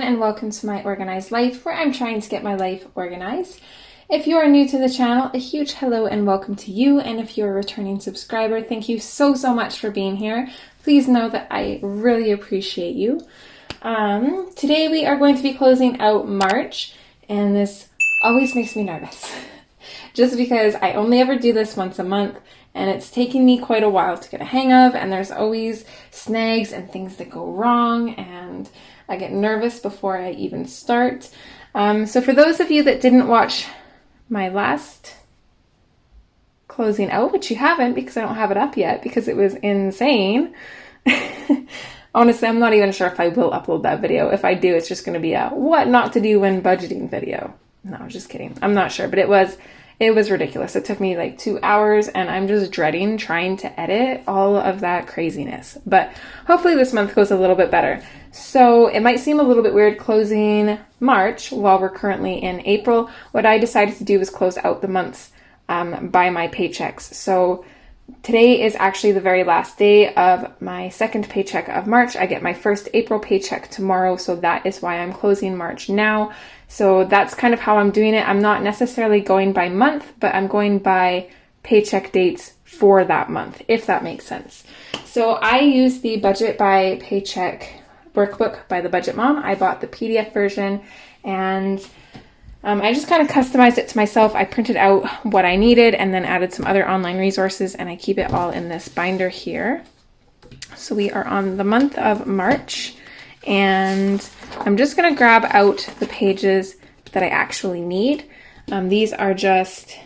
and welcome to my organized life, where I'm trying to get my life organized. If you are new to the channel, a huge hello and welcome to you, and if you're a returning subscriber, thank you so much for being here. Please know that I really appreciate you. Today we are going to be closing out March, and this always makes me nervous just because I only ever do this once a month, and it's taking me quite a while to get a hang of, and there's always snags and things that go wrong, and I get nervous before I even start. So for those of you that didn't watch my last closing out, which you haven't because I don't have it up yet because it was insane. Honestly, I'm not even sure if I will upload that video. If I do, it's just going to be a what not to do when budgeting video. No, just kidding. I'm not sure, but it was ridiculous. It took me like 2 hours, and I'm just dreading trying to edit all of that craziness. But hopefully this month goes a little bit better. So it might seem a little bit weird closing March while we're currently in April. What I decided to do was close out the months by my paychecks. So today is actually the very last day of my second paycheck of March. I get my first April paycheck tomorrow, so that is why I'm closing March now. So that's kind of how I'm doing it. I'm not necessarily going by month, but I'm going by paycheck dates for that month, if that makes sense. So I use the Budget by Paycheck workbook by the Budget Mom. I bought the PDF version, and I just kind of customized it to myself. I printed out what I needed and then added some other online resources, and I keep it all in this binder here. So we are on the month of March, and I'm just going to grab out the pages that I actually need. These are just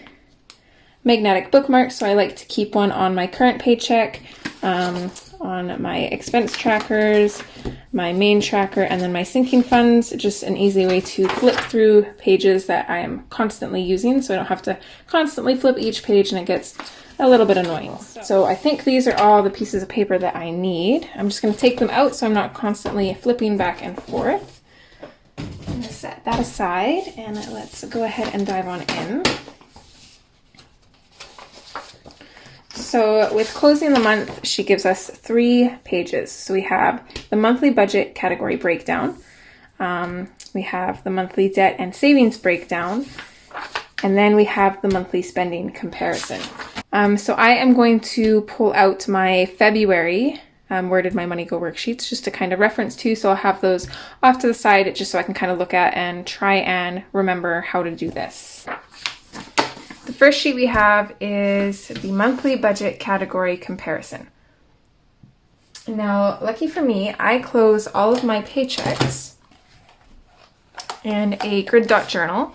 magnetic bookmarks, so I like to keep one on my current paycheck, on my expense trackers, my main tracker, and then my sinking funds. Just an easy way to flip through pages that I am constantly using, so I don't have to constantly flip each page and it gets a little bit annoying. So I think these are all the pieces of paper that I need. I'm just going to take them out so I'm not constantly flipping back and forth. I'm going to set that aside, and let's go ahead and dive on in. So with closing the month, she gives us 3 pages. So we have the monthly budget category breakdown. We have the monthly debt and savings breakdown. And then we have the monthly spending comparison. So I am going to pull out my February Where Did My Money Go worksheets just to kind of reference to. So I'll have those off to the side just so I can kind of look at and try and remember how to do this. The first sheet we have is the monthly budget category comparison. Now, lucky for me, I close all of my paychecks in a grid dot journal.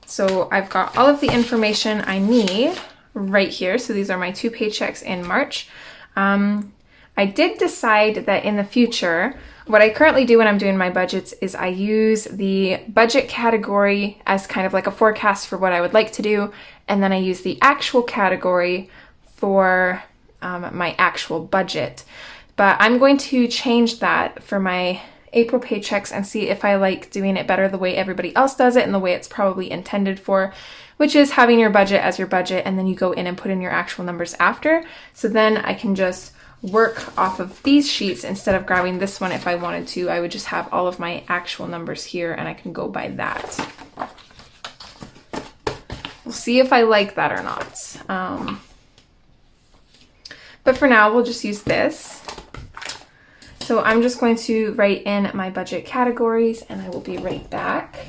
So I've got all of the information I need right here. So these are my 2 paychecks in March. I did decide that in the future, what I currently do when I'm doing my budgets is I use the budget category as kind of like a forecast for what I would like to do, and then I use the actual category for my actual budget. But I'm going to change that for my April paychecks and see if I like doing it better the way everybody else does it and the way it's probably intended for, which is having your budget as your budget, and then you go in and put in your actual numbers after. So then I can just work off of these sheets instead of grabbing this one. If I wanted to, I would just have all of my actual numbers here, and I can go by that. We'll see if I like that or not. But for now, we'll just use this. So I'm just going to write in my budget categories, and I will be right back.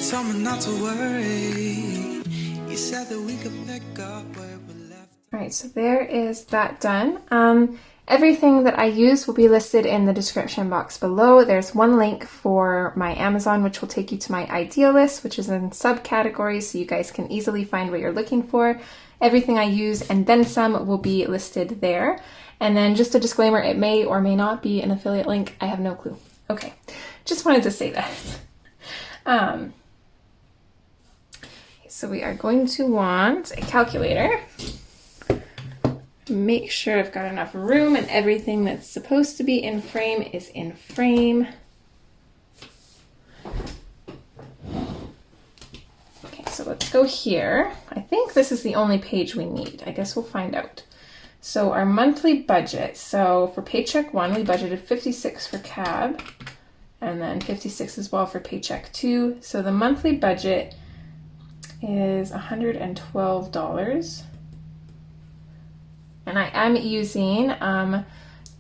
Told me not to worry. You said that we could pick up where we left. All right, so there is that done. Everything that I use will be listed in the description box below. There's one link for my Amazon, which will take you to my idea list, which is in subcategories, so you guys can easily find what you're looking for. Everything I use and then some will be listed there. And then just a disclaimer, it may or may not be an affiliate link. I have no clue. Okay, just wanted to say that. so we are going to want a calculator. Make sure I've got enough room and everything that's supposed to be in frame is in frame. Okay, so let's go here. I think this is the only page we need. I guess we'll find out. So our monthly budget. So for paycheck 1, we budgeted $56 for cab, and then $56 as well for paycheck 2. So the monthly budget is $112. And I am using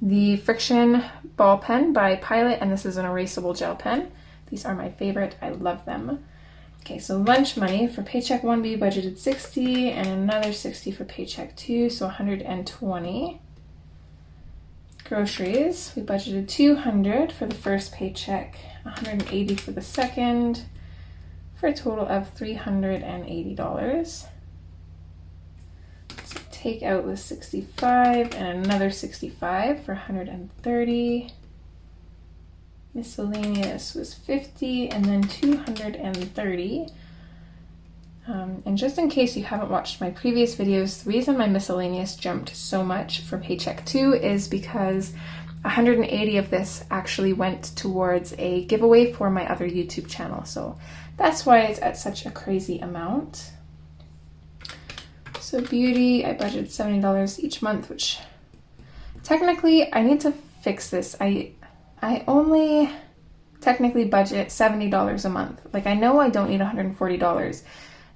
the Friction ball pen by Pilot, and this is an erasable gel pen. These are my favorite. I love them. Okay, so lunch money for paycheck 1, we budgeted $60 and another $60 for paycheck 2, so $120. Groceries, we budgeted $200 for the first paycheck, $180 for the second, for a total of $380. So takeout was $65 and another $65 for $130. Miscellaneous was $50 and then $230. And just in case you haven't watched my previous videos, the reason my miscellaneous jumped so much for paycheck 2 is because $180 of this actually went towards a giveaway for my other YouTube channel. So that's why it's at such a crazy amount. So beauty, I budgeted $70 each month, which technically I need to fix this. I only technically budget $70 a month. Like, I know I don't need $140.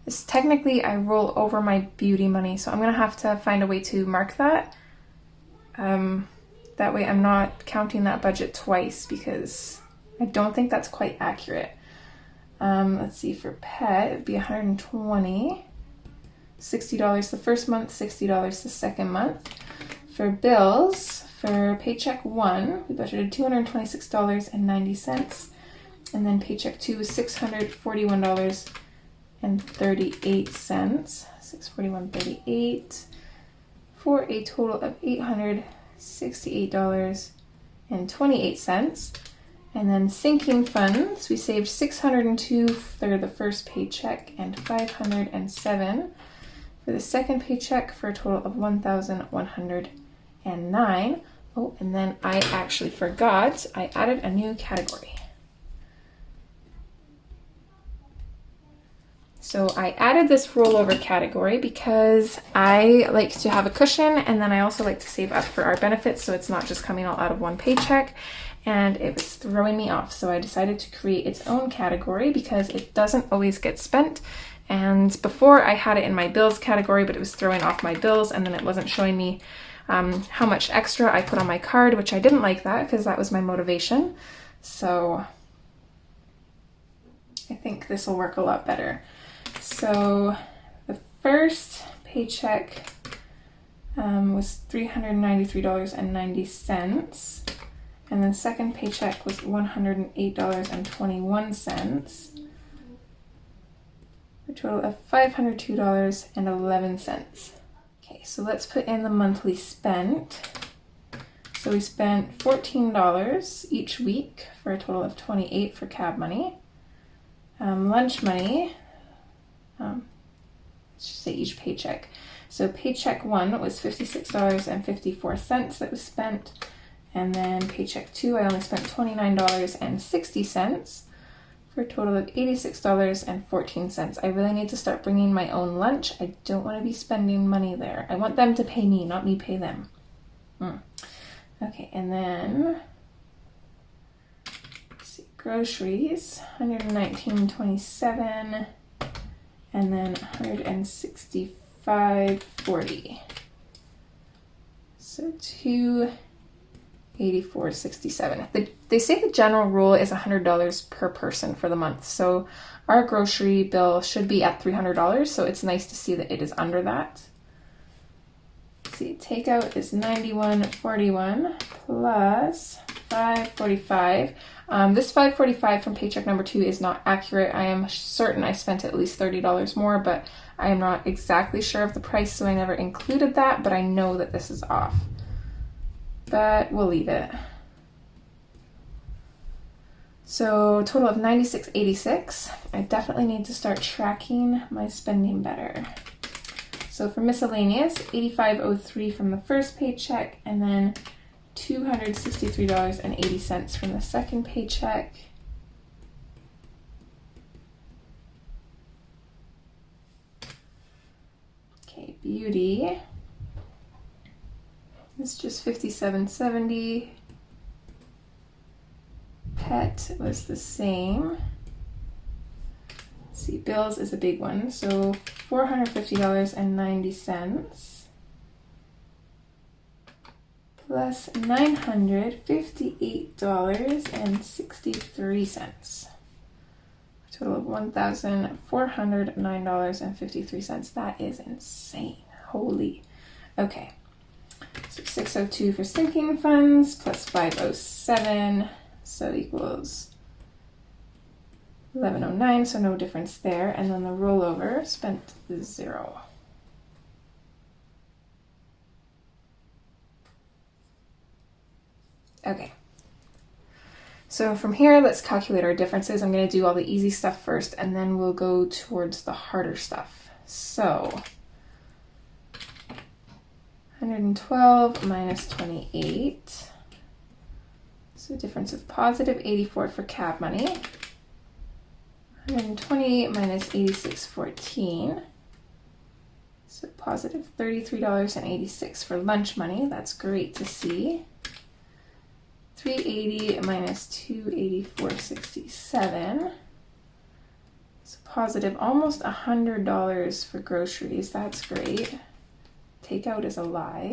It's technically I roll over my beauty money, so I'm gonna have to find a way to mark that. That way I'm not counting that budget twice, because I don't think that's quite accurate. Let's see, for pet, it'd be $120. $60 the first month, $60 the second month. For bills, for paycheck 1, we budgeted $226.90, and then paycheck 2 was $641.38, $641.38, for a total of $868.28. And then sinking funds, we saved $602 for the first paycheck and $507 for the second paycheck, for a total of $1,109. Oh, and then I actually forgot, I added a new category. So I added this rollover category because I like to have a cushion, and then I also like to save up for our benefits, so it's not just coming all out of one paycheck, and it was throwing me off. So I decided to create its own category because it doesn't always get spent. And before I had it in my bills category, but it was throwing off my bills, and then it wasn't showing me how much extra I put on my card, which I didn't like that because that was my motivation. So I think this will work a lot better. So the first paycheck was $393.90, and then second paycheck was $108.21, for a total of $502.11. Okay, so let's put in the monthly spent. So we spent $14 each week for a total of $28 for cab money. Lunch money, let's just say each paycheck. So paycheck 1 was $56.54 that was spent, and then paycheck 2 I only spent $29.60 for a total of $86.14. I really need to start bringing my own lunch. I don't want to be spending money there. I want them to pay me, not me pay them. Okay, and then let's see, groceries, $119.27, and then $165.40. So $284.67. They say the general rule is $100 per person for the month. So our grocery bill should be at $300. So it's nice to see that it is under that. Let's see, takeout is $91.41 plus $5.45. This $5.45 from paycheck number 2 is not accurate. I am certain I spent at least $30 more, but I am not exactly sure of the price, so I never included that, but I know that this is off. But we'll leave it. So total of $96.86. I definitely need to start tracking my spending better. So for miscellaneous, $85.03 from the first paycheck, and then $263.80 from the second paycheck. Okay, beauty. It's just $57.70. Pet was the same. Let's see, bills is a big one, so $450.90 plus $958.63. A total of $1,409.53. That is insane. Holy. Okay. So 602 for sinking funds plus 507, so equals 1109, so no difference there. And then the rollover spent 0. Okay. So from here, let's calculate our differences. I'm going to do all the easy stuff first, and then we'll go towards the harder stuff. So 112 minus 28. So a difference of positive 84 for cab money. 120 minus 86.14. So positive $33.86 for lunch money. That's great to see. 380 minus 284.67. So positive almost $100 for groceries. That's great. Takeout is a lie.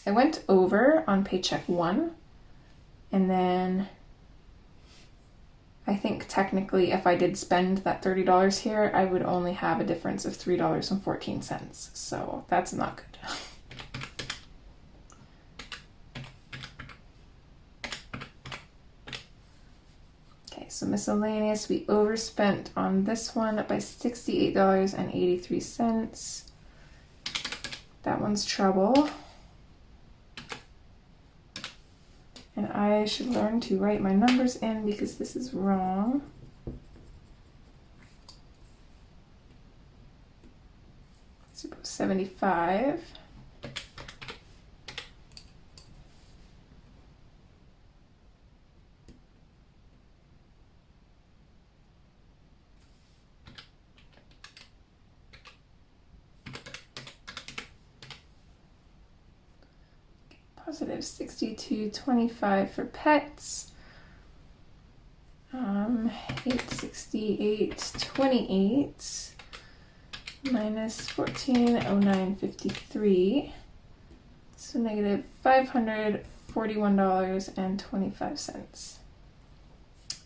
I went over on paycheck 1, and then I think technically if I did spend that $30 here, I would only have a difference of $3.14. So that's not good. Okay, so miscellaneous, we overspent on this one by $68.83. That one's trouble. And I should learn to write my numbers in because this is wrong. Suppose 75. Positive 62.25 for pets. 868.28 minus 1409.53. So negative $541.25.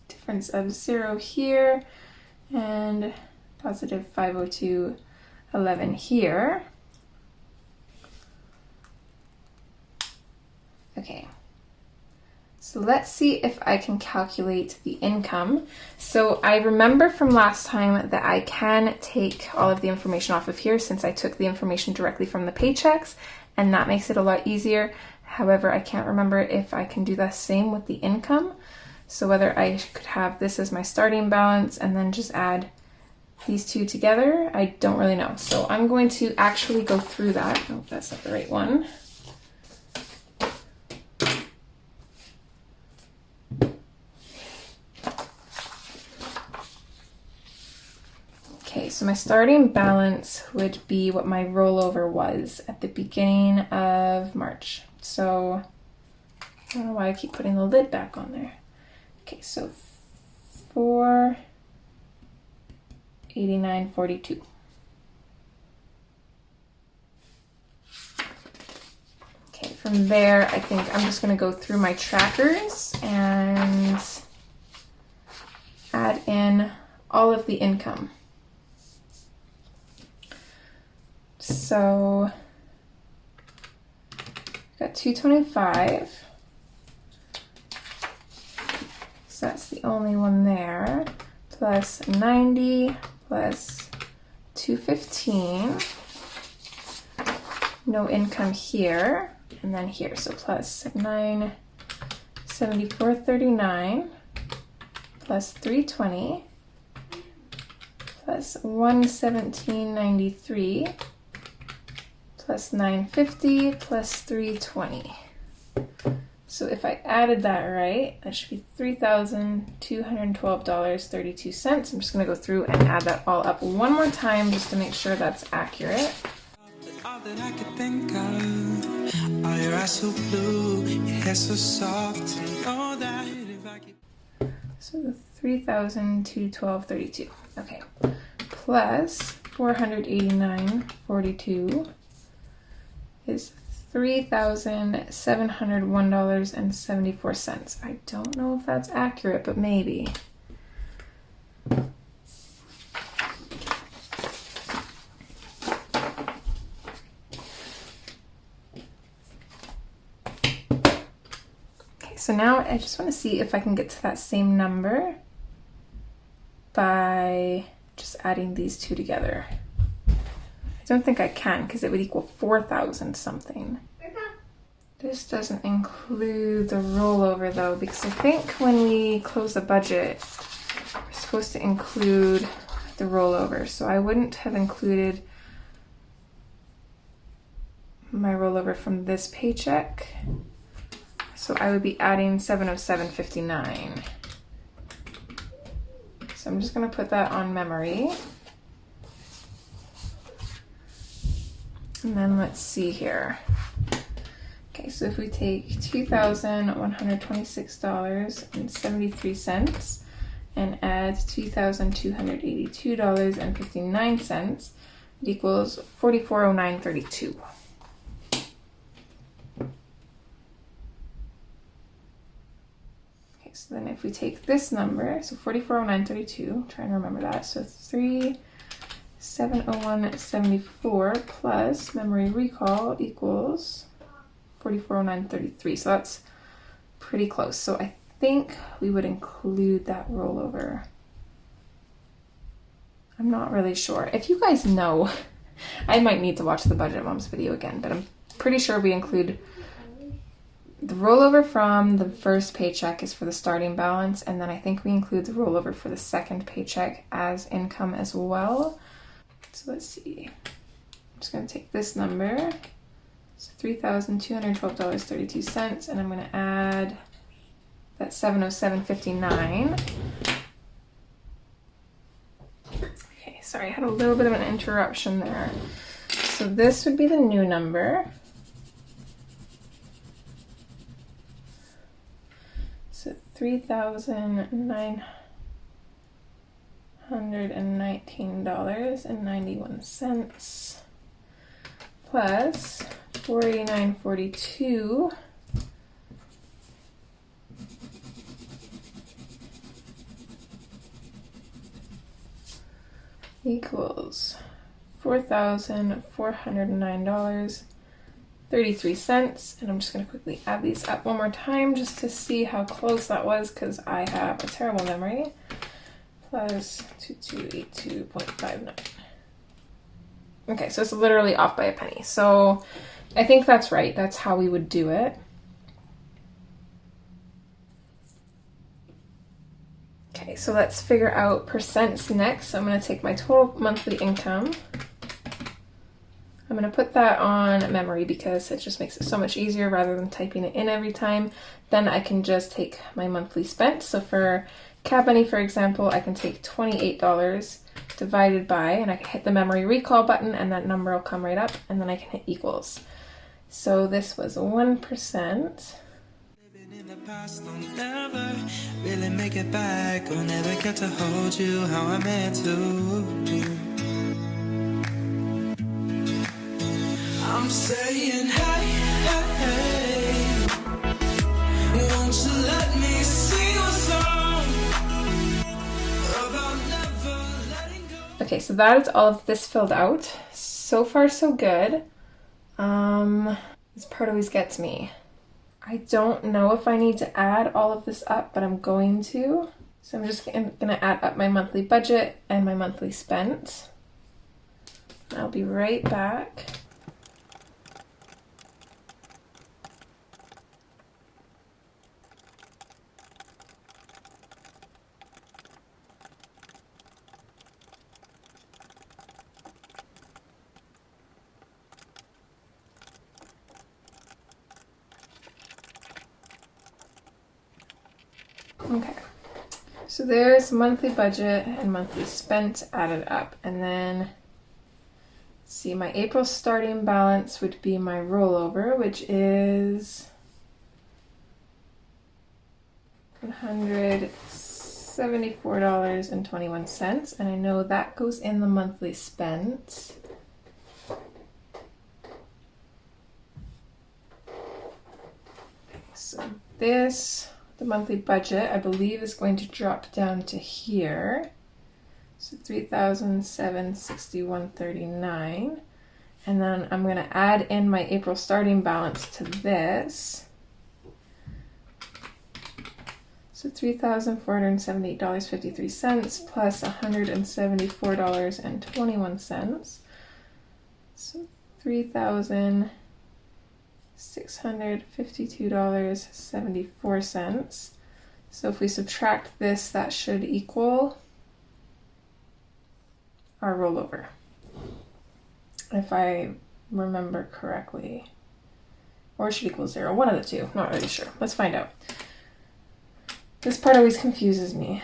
Difference of 0 here and positive 502.11 here. Okay, so let's see if I can calculate the income. So I remember from last time that I can take all of the information off of here since I took the information directly from the paychecks, and that makes it a lot easier. However, I can't remember if I can do the same with the income. So whether I could have this as my starting balance and then just add these two together, I don't really know. So I'm going to actually go through that. Oh, that's not the right one. Okay, so my starting balance would be what my rollover was at the beginning of March. So I don't know why I keep putting the lid back on there. Okay, so 489.42. Okay, from there, I think I'm just going to go through my trackers and add in all of the income. So got 225. So that's the only one there. Plus 90 plus 215 no income here, and then here. So plus $974.39 plus $320 plus $117.93 plus $950 plus $320. So if I added that right, that should be $3,212.32. I'm just going to go through and add that all up one more time just to make sure that's accurate. All that I could think of. Are your eyes so blue, your hair so soft, and all that if I could... So the $3,212.32. Okay. Plus $489.42 is $3,701.74. I don't know if that's accurate, but maybe. Okay, so now I just want to see if I can get to that same number by just adding these two together. I don't think I can because it would equal 4,000 something. This doesn't include the rollover though, because I think when we close the budget, we're supposed to include the rollover. So I wouldn't have included my rollover from this paycheck. So I would be adding $707.59. So I'm just going to put that on memory. And then let's see here. Okay, so if we take $2,126.73 and add $2,282.59, it equals $4409.32. Okay, so then if we take this number, so $4409.32, trying to remember that, so 701.74 plus memory recall equals $4409.33. So that's pretty close. So I think we would include that rollover. I'm not really sure. If you guys know, I might need to watch the Budget Moms video again, but I'm pretty sure we include the rollover from the first paycheck is for the starting balance, and then I think we include the rollover for the second paycheck as income as well. So let's see. I'm just going to take this number. So $3,212.32, and I'm going to add that $707.59. Okay, sorry, I had a little bit of an interruption there. So this would be the new number. So $3,919.91 plus $489.42 equals $4,409.33. And I'm just going to quickly add these up one more time just to see how close that was, because I have a terrible memory. Plus 2282.59. Okay, so it's literally off by a penny. So I think that's right. That's how we would do it. Okay, so let's figure out percents next. So I'm going to take my total monthly income. I'm going to put that on memory because it just makes it so much easier rather than typing it in every time. Then I can just take my monthly spent. So for cab money, for example, I can take $28 divided by, and I can hit the memory recall button and that number will come right up, and then I can hit equals. So this was 1%. Living in the past, I'll never really make it back. I'll never get to hold you how I meant to. I'm saying hey, hey, hey. Won't you let me sing a song about never letting go? Okay, so that is all of this filled out. So far, so good. This part always gets me. I don't know if I need to add all of this up, but I'm going to. So I'm just gonna add up my monthly budget and my monthly spent. I'll be right back. So there's monthly budget and monthly spent added up. And then, see, my April starting balance would be my rollover, which is $174.21. And I know that goes in the monthly spent. So this, the monthly budget, I believe is going to drop down to here. So $3,761.39. And then I'm going to add in my April starting balance to this. So $3,478.53 plus $174.21. So $3,652.74. So if we subtract this, that should equal our rollover, if I remember correctly. Or it should equal 0, one of the two, not really sure. Let's find out. This part always confuses me.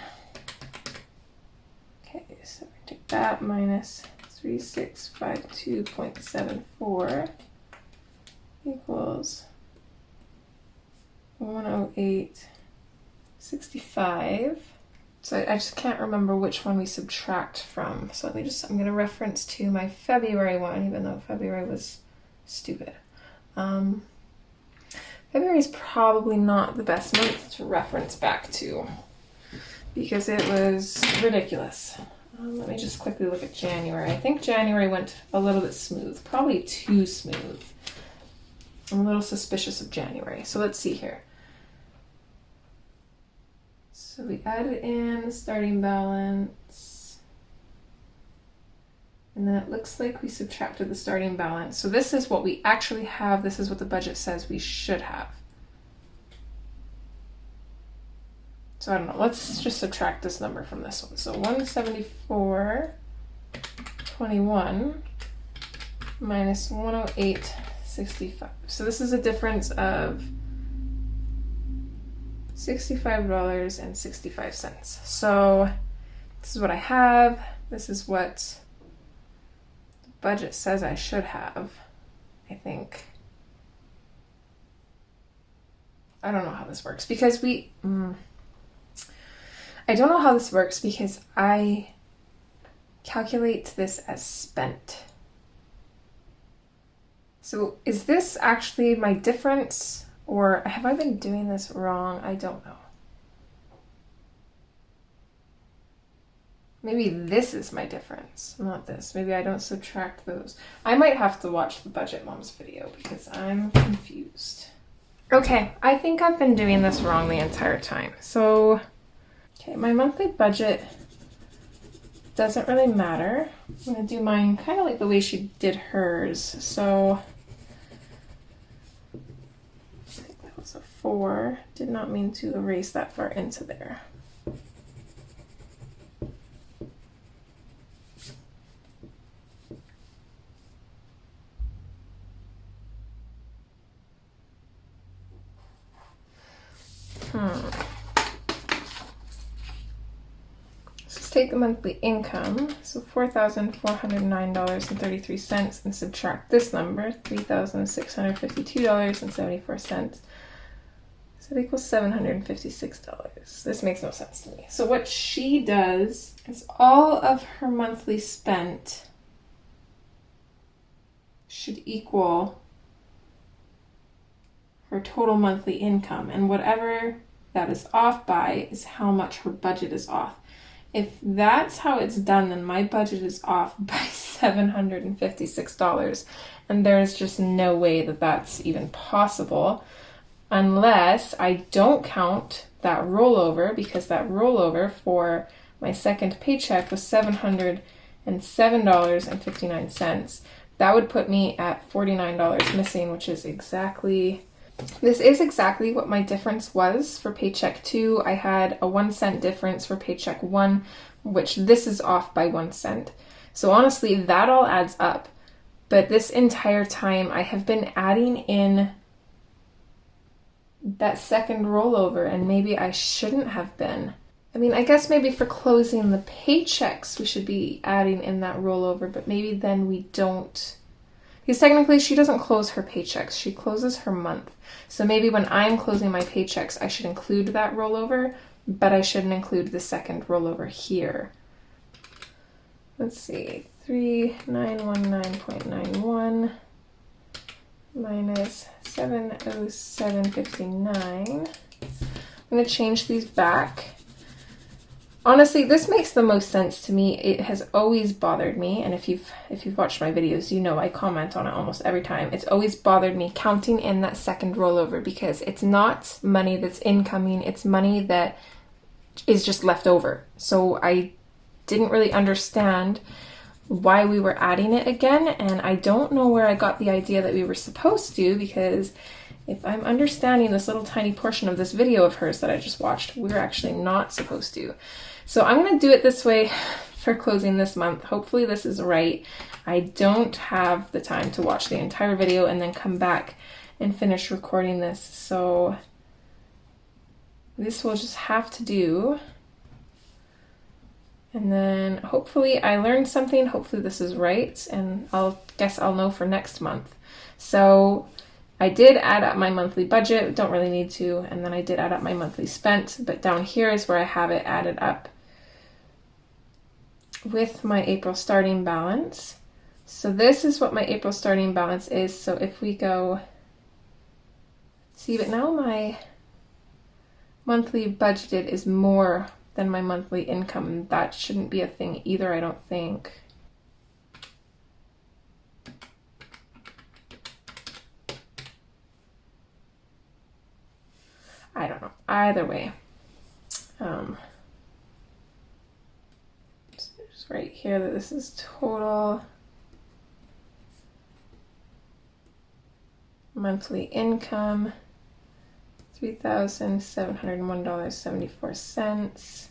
Okay, so we take that minus 3652.74 equals 108.65. So I just can't remember which one we subtract from. So I'm going to reference to my February one, even though February was stupid. February is probably not the best month to reference back to because it was ridiculous. Let me just quickly look at January. I think January went a little bit smooth, probably too smooth. I'm a little suspicious of January. So let's see here. So we added in the starting balance, and then it looks like we subtracted the starting balance. So this is what we actually have. This is what the budget says we should have. So I don't know. Let's just subtract this number from this one. So 174.21 minus 108.65. So this is a difference of $65.65. So this is what I have. This is what the budget says I should have, I think. I don't know how this works because I don't know how this works because I calculate this as spent. So is this actually my difference? Or have I been doing this wrong? I don't know. Maybe this is my difference, not this. Maybe I don't subtract those. I might have to watch the Budget Moms video because I'm confused. Okay, I think I've been doing this wrong the entire time. So, okay, my monthly budget doesn't really matter. I'm going to do mine kind of like the way she did hers. So, a 4. Did not mean to erase that far into there. Let's take the monthly income, so $4,409.33, and subtract this number, $3,652.74. So it equals $756. This makes no sense to me. So what she does is all of her monthly spent should equal her total monthly income. And whatever that is off by is how much her budget is off. If that's how it's done, then my budget is off by $756. And there's just no way that that's even possible. Unless I don't count that rollover, because that rollover for my second paycheck was $707.59. That would put me at $49 missing, which is exactly, this is exactly what my difference was for paycheck 2. I had a 1 cent difference for paycheck 1, which this is off by 1 cent. So honestly, that all adds up. But this entire time I have been adding in that second rollover, and maybe I shouldn't have been. I mean, I guess maybe for closing the paychecks, we should be adding in that rollover, but maybe then we don't. Because technically she doesn't close her paychecks, she closes her month. So maybe when I'm closing my paychecks, I should include that rollover, but I shouldn't include the second rollover here. Let's see, 3919.91 minus 707.59. I'm going to change these back. Honestly, this makes the most sense to me. It has always bothered me, and if you've watched my videos, you know I comment on it almost every time. It's always bothered me counting in that second rollover because it's not money that's incoming, it's money that is just left over. So I didn't really understand why we were adding it again, and I don't know where I got the idea that we were supposed to, because if I'm understanding this little tiny portion of this video of hers that I just watched, we're actually not supposed to. So I'm going to do it this way for closing this month. Hopefully this is right. I don't have the time to watch the entire video and then come back and finish recording this. So this will just have to do. And then hopefully I learned something. Hopefully this is right. And guess I'll know for next month. So I did add up my monthly budget, don't really need to, and then I did add up my monthly spent, but down here is where I have it added up with my April starting balance. So this is what my April starting balance is. So if we go, see, but now my monthly budgeted is more than my monthly income. That shouldn't be a thing either, I don't think. I don't know. Either way, just right here that this is total monthly income, $3,701.74.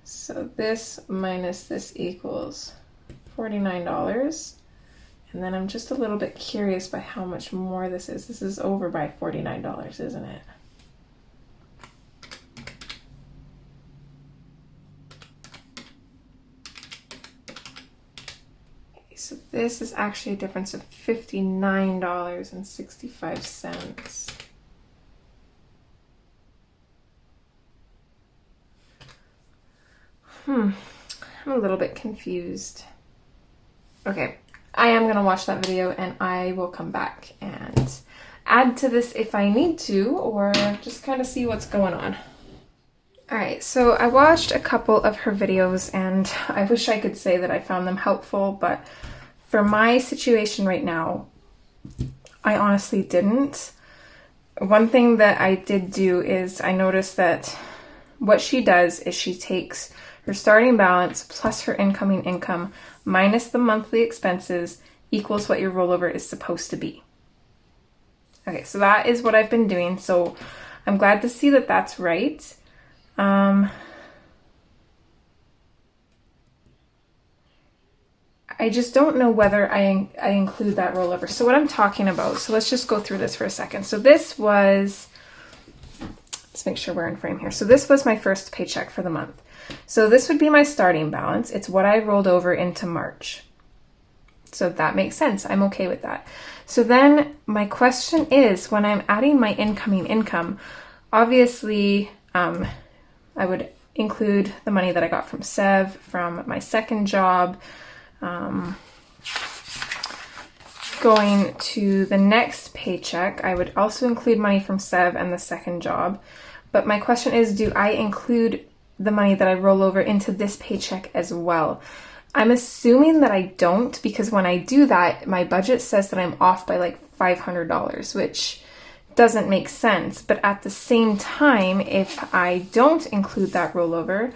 So this minus this equals $49. And then I'm just a little bit curious by how much more this is. This is over by $49, isn't it? Okay, so this is actually a difference of $59.65. I'm a little bit confused. Okay. I am going to watch that video and I will come back and add to this if I need to, or just kind of see what's going on. Alright, so I watched a couple of her videos and I wish I could say that I found them helpful, but for my situation right now, I honestly didn't. One thing that I did do is I noticed that what she does is she takes her starting balance plus her incoming income minus the monthly expenses equals what your rollover is supposed to be. Okay, so that is what I've been doing. So I'm glad to see that that's right. I just don't know whether I include that rollover. So what I'm talking about, so let's just go through this for a second. So this was, let's make sure we're in frame here. So this was my first paycheck for the month. So this would be my starting balance. It's what I rolled over into March. So that makes sense. I'm okay with that. So then my question is, when I'm adding my incoming income, obviously I would include the money that I got from Sev, from my second job. Going to the next paycheck, I would also include money from Sev and the second job. But my question is, do I include the money that I roll over into this paycheck as well? I'm assuming that I don't, because when I do that, my budget says that I'm off by like $500, which doesn't make sense. But at the same time, if I don't include that rollover,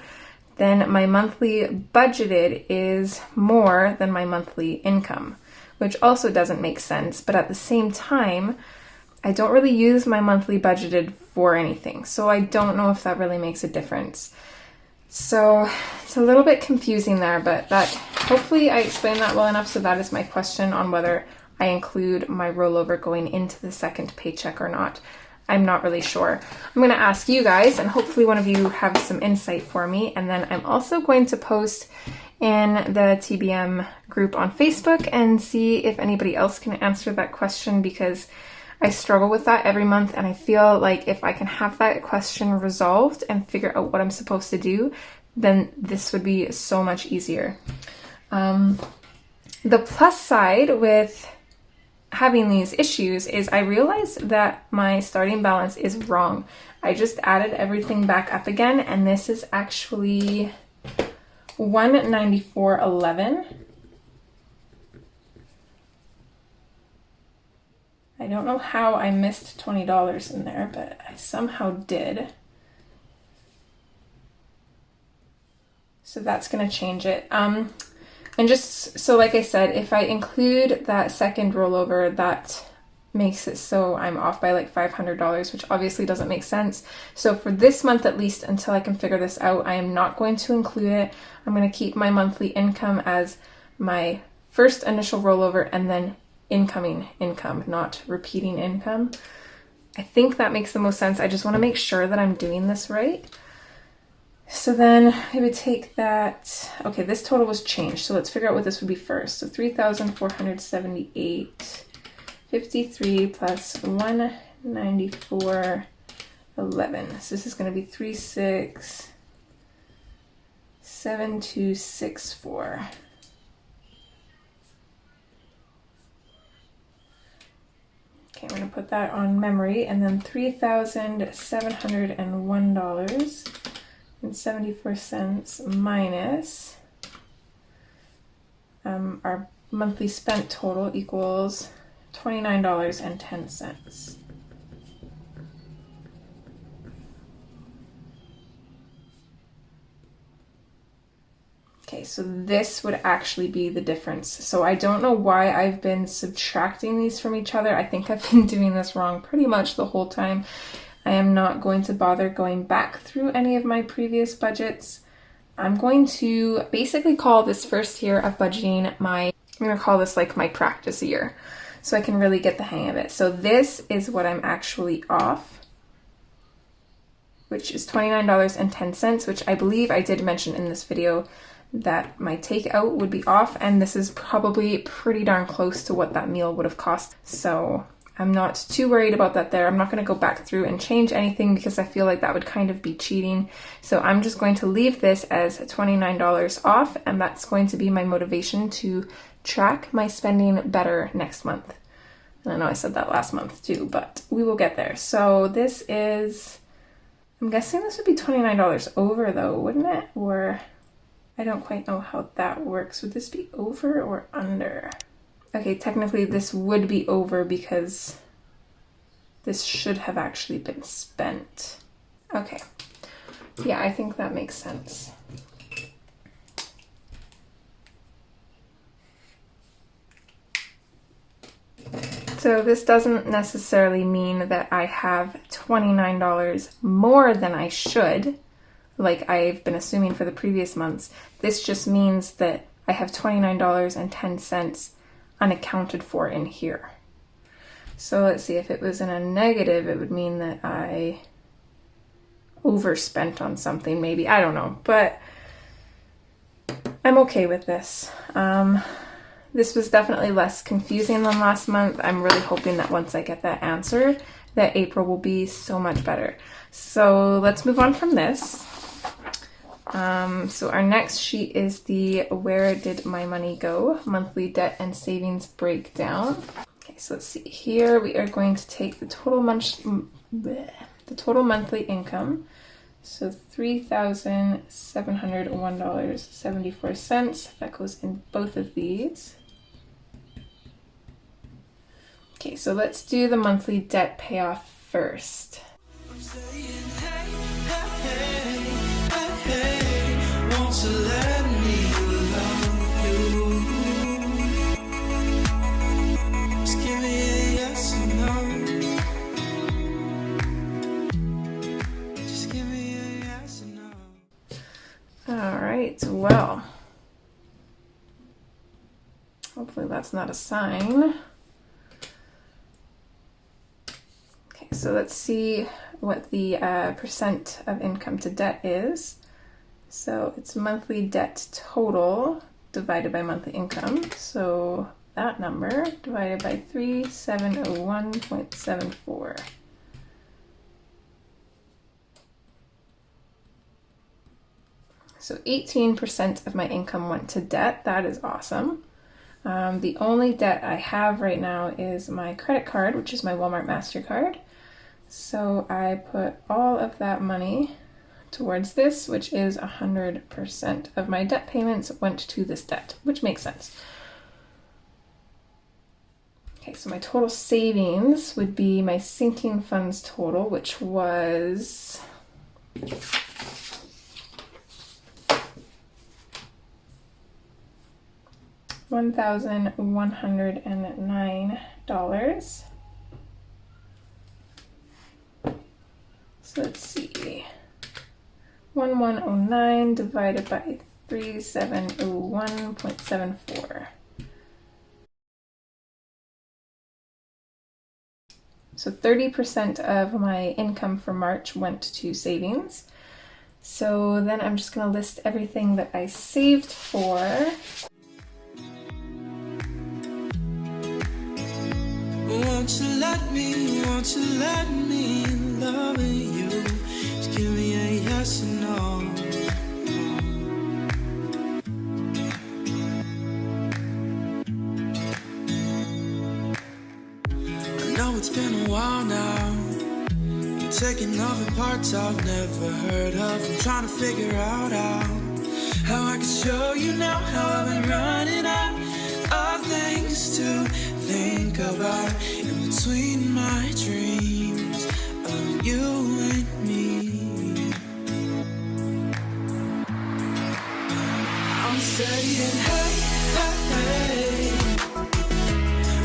then my monthly budgeted is more than my monthly income, which also doesn't make sense. But at the same time, I don't really use my monthly budgeted for anything. So I don't know if that really makes a difference. So it's a little bit confusing there, but that hopefully I explained that well enough. So that is my question on whether I include my rollover going into the second paycheck or not. I'm not really sure. I'm going to ask you guys, and hopefully one of you have some insight for me. And then I'm also going to post in the TBM group on Facebook and see if anybody else can answer that question, because I struggle with that every month, and I feel like if I can have that question resolved and figure out what I'm supposed to do, then this would be so much easier. The plus side with having these issues is I realized that my starting balance is wrong. I just added everything back up again, and this is actually $194.11. I don't know how I missed $20 in there, but I somehow did. So that's going to change it. And just so, like I said, if I include that second rollover, that makes it so I'm off by like $500, which obviously doesn't make sense. So for this month, at least until I can figure this out, I am not going to include it. I'm going to keep my monthly income as my first initial rollover and then incoming income, not repeating income. I think that makes the most sense. I just want to make sure that I'm doing this right. So then I would take that, okay, this total was changed. So let's figure out what this would be first. So 3,478.53 plus 194.11. So this is going to be 367264. Okay, I'm going to put that on memory, and then $3,701.74 minus our monthly spent total equals $29.10. Okay, so this would actually be the difference. So I don't know why I've been subtracting these from each other. I think I've been doing this wrong pretty much the whole time. I am not going to bother going back through any of my previous budgets. I'm going to basically call this first year of budgeting I'm going to call this like my practice year, so I can really get the hang of it. So this is what I'm actually off, which is $29.10, which I believe I did mention in this video that my takeout would be off, and this is probably pretty darn close to what that meal would have cost. So I'm not too worried about that there. I'm not going to go back through and change anything because I feel like that would kind of be cheating. So I'm just going to leave this as $29 off, and that's going to be my motivation to track my spending better next month. And I know I said that last month too, but we will get there. So this is, I'm guessing this would be $29 over though, wouldn't it? Or I don't quite know how that works. Would this be over or under? Okay, technically this would be over because this should have actually been spent. Okay. Yeah, I think that makes sense. So this doesn't necessarily mean that I have $29 more than I should, like I've been assuming for the previous months. This just means that I have $29.10 unaccounted for in here. So let's see, if it was in a negative, it would mean that I overspent on something, maybe. I don't know, but I'm okay with this. This was definitely less confusing than last month. I'm really hoping that once I get that answer, that April will be so much better. So let's move on from this. So our next sheet is the Where Did My Money Go? Monthly debt and savings breakdown. Okay, so let's see here. We are going to take the total monthly income. So $3,701.74. That goes in both of these. Okay, so let's do the monthly debt payoff first. Alright, well, hopefully that's not a sign. Okay, so let's see what the percent of income to debt is. So it's monthly debt total divided by monthly income. So that number divided by 3701.74. So 18% of my income went to debt. That is awesome. The only debt I have right now is my credit card, which is my Walmart MasterCard. So I put all of that money towards this, which is 100% of my debt payments went to this debt, which makes sense. Okay, so my total savings would be my sinking funds total, which was $1,109. So let's see, 1109 divided by 3701.74. So 30% of my income for March went to savings. So then I'm just going to list everything that I saved for. Won't you let me love you? Just give me a yes or no. I know it's been a while now. You're taking over parts I've never heard of. I'm trying to figure out how I can show you now how I've been running out of things to think about in between my dreams of you and me. I'm saying, hey, hey,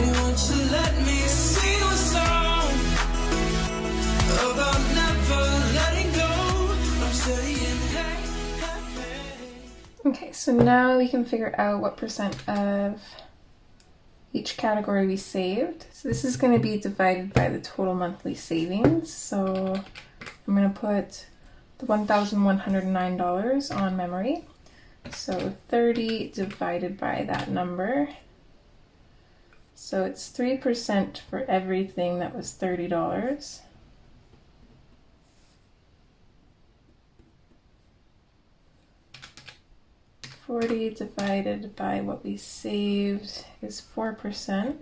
won't you let me sing a song about never letting go? I'm saying, hey, hey. Okay, so now we can figure out what percent of each category we saved. So this is going to be divided by the total monthly savings. So I'm going to put the $1,109 on memory. So 30 divided by that number. So it's 3% for everything that was $30. $40 divided by what we saved is 4%.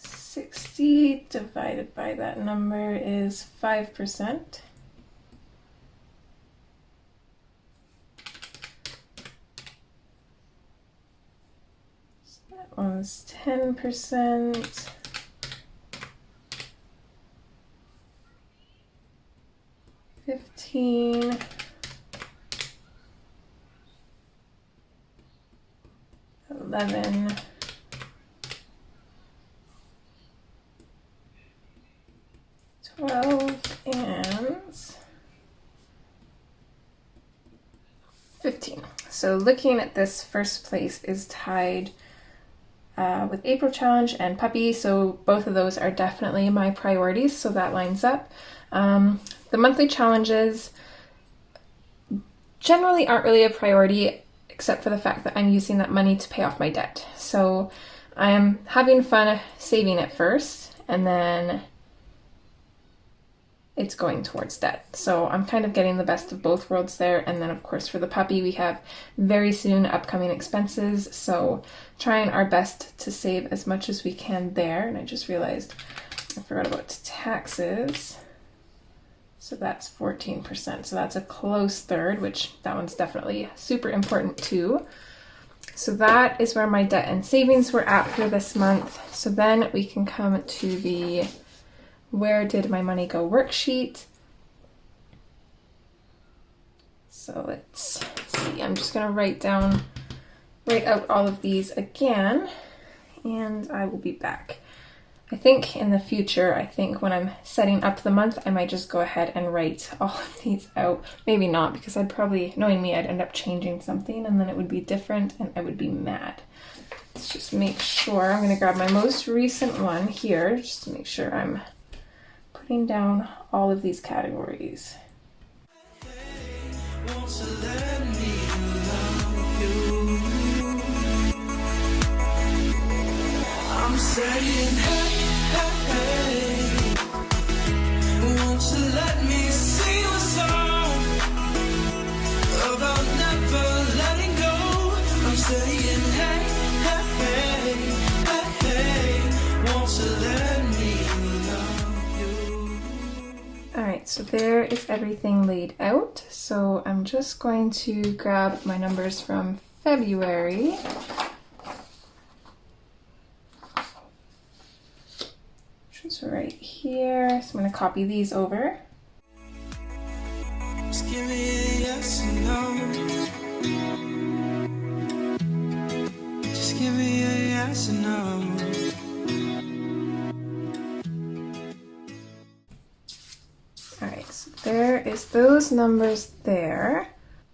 $60 divided by that number is 5%. So that one's 10%. 15, 11, 12, and 15. So looking at this, first place is tied with April Challenge and Puppy, so both of those are definitely my priorities, so that lines up. The monthly challenges generally aren't really a priority, except for the fact that I'm using that money to pay off my debt. So I'm having fun saving it first, and then it's going towards debt. So I'm kind of getting the best of both worlds there. And then of course for the puppy, we have very soon upcoming expenses. So trying our best to save as much as we can there. And I just realized I forgot about taxes. So that's 14%. So that's a close third, which that one's definitely super important too. So that is where my debt and savings were at for this month. So then we can come to the where did my money go worksheet. So let's see, I'm just gonna write out all of these again, and I will be back. I think in the future, when I'm setting up the month, I might just go ahead and write all of these out. Maybe not, because I'd probably, knowing me, I'd end up changing something and then it would be different and I would be mad. Let's just make sure. I'm going to grab my most recent one here just to make sure I'm putting down all of these categories. I'm saying, hey, won't you let me sing a song about never letting go? I'm saying, hey, won't you let me love you? Alright, so there is everything laid out. So I'm just going to grab my numbers from February. Right here, so I'm going to copy these over. Just give me a yes or no. Just give me a yes or no. Alright, so there is those numbers there.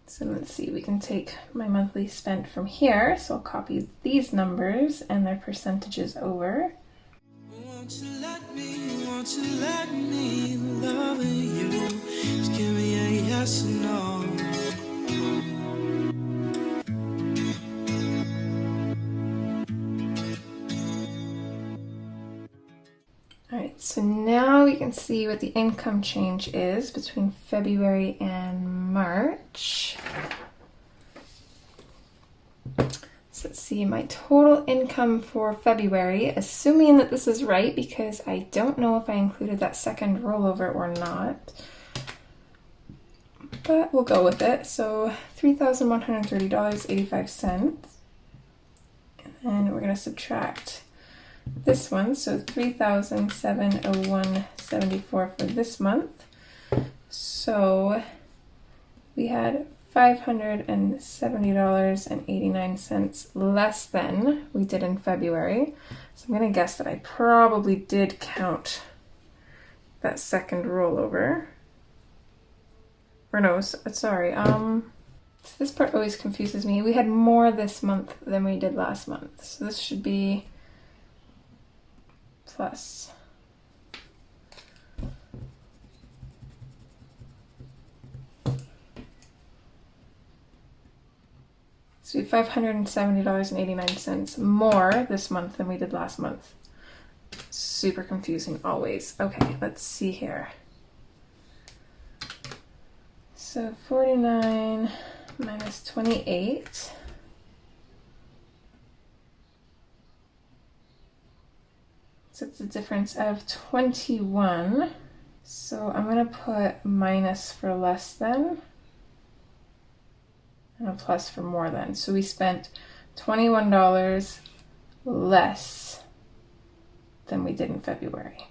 So let's see, we can take my monthly spent from here. So I'll copy these numbers and their percentages over. Won't you let me love you? Just give me a yes or no. Alright, so now we can see what the income change is between February and March. So let's see, my total income for February, assuming that this is right, because I don't know if I included that second rollover or not, but we'll go with it. So $3,130.85. And then we're going to subtract this one, so $3,701.74 for this month. So we had $570.89 less than we did in February. So I'm going to guess that I probably did count that second rollover. Or no, sorry. This part always confuses me. We had more this month than we did last month. So this should be plus. So we have $570.89 more this month than we did last month. Super confusing always. Okay, let's see here. So 49 minus 28. So it's a difference of 21. So I'm going to put minus for less than and a plus for more than. So we spent $21 less than we did in February.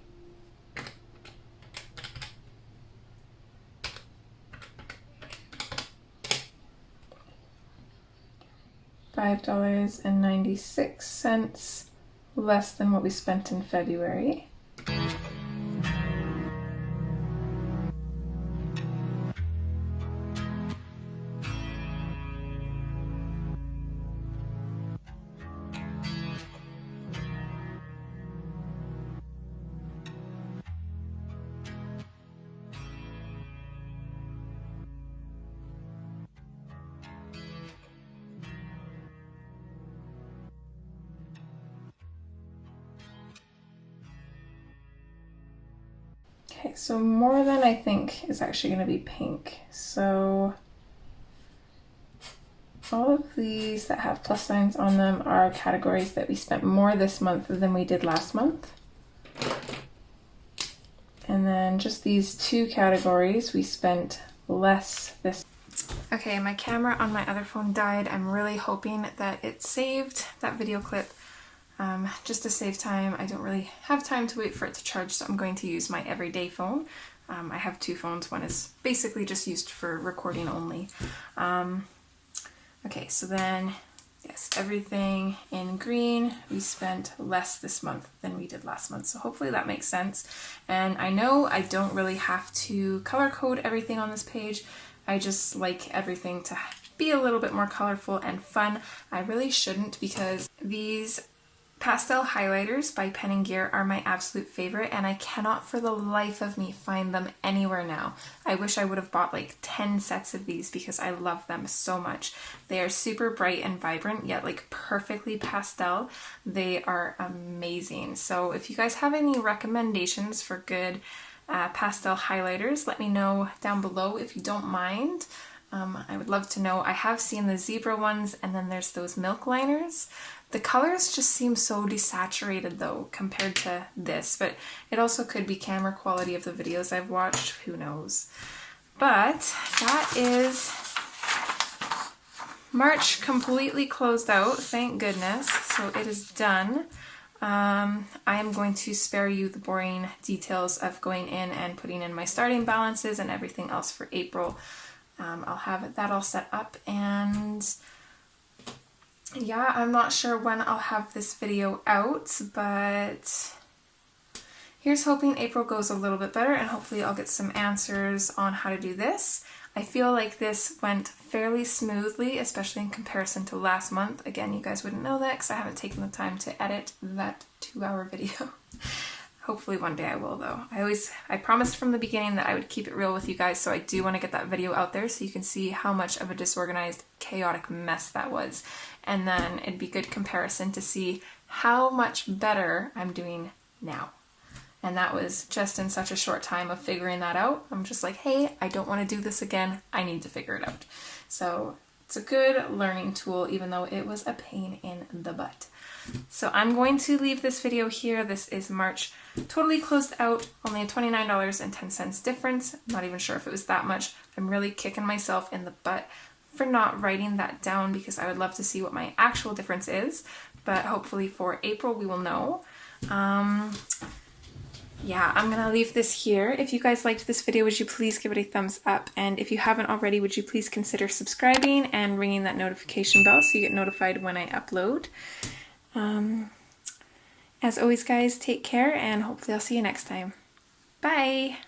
$5.96 less than what we spent in February. Okay, so more than I think is actually going to be pink. So all of these that have plus signs on them are categories that we spent more this month than we did last month. And then just these two categories we spent less this. Okay, my camera on my other phone died. I'm really hoping that it saved that video clip. Just to save time, I don't really have time to wait for it to charge, so I'm going to use my everyday phone. I have two phones. One is basically just used for recording only. Okay, so then, yes, everything in green, we spent less this month than we did last month. So hopefully that makes sense. And I know I don't really have to color code everything on this page. I just like everything to be a little bit more colorful and fun. I really shouldn't, because these pastel highlighters by Pen & Gear are my absolute favorite, and I cannot for the life of me find them anywhere now. I wish I would have bought like 10 sets of these because I love them so much. They are super bright and vibrant, yet like perfectly pastel. They are amazing. So if you guys have any recommendations for good pastel highlighters, let me know down below if you don't mind. I would love to know. I have seen the zebra ones, and then there's those milk liners. The colors just seem so desaturated though compared to this, but it also could be camera quality of the videos I've watched, who knows. But that is March completely closed out, thank goodness. So it is done. I am going to spare you the boring details of going in and putting in my starting balances and everything else for April. I'll have that all set up, and yeah, I'm not sure when I'll have this video out, but here's hoping April goes a little bit better, and hopefully I'll get some answers on how to do this. I feel like this went fairly smoothly, especially in comparison to last month. Again, you guys wouldn't know that because I haven't taken the time to edit that 2-hour video. Hopefully one day I will though. I promised from the beginning that I would keep it real with you guys, so I do want to get that video out there so you can see how much of a disorganized, chaotic mess that was. And then it'd be good comparison to see how much better I'm doing now. And that was just in such a short time of figuring that out. I'm just like, hey, I don't want to do this again. I need to figure it out. So it's a good learning tool, even though it was a pain in the butt. So I'm going to leave this video here. This is March totally closed out, only a $29.10 difference. I'm not even sure if it was that much. I'm really kicking myself in the butt for not writing that down because I would love to see what my actual difference is, but hopefully for April we will know. Yeah, I'm gonna leave this here. If you guys liked this video, would you please give it a thumbs up? And if you haven't already, would you please consider subscribing and ringing that notification bell so you get notified when I upload. As always, guys, take care, and hopefully I'll see you next time. Bye!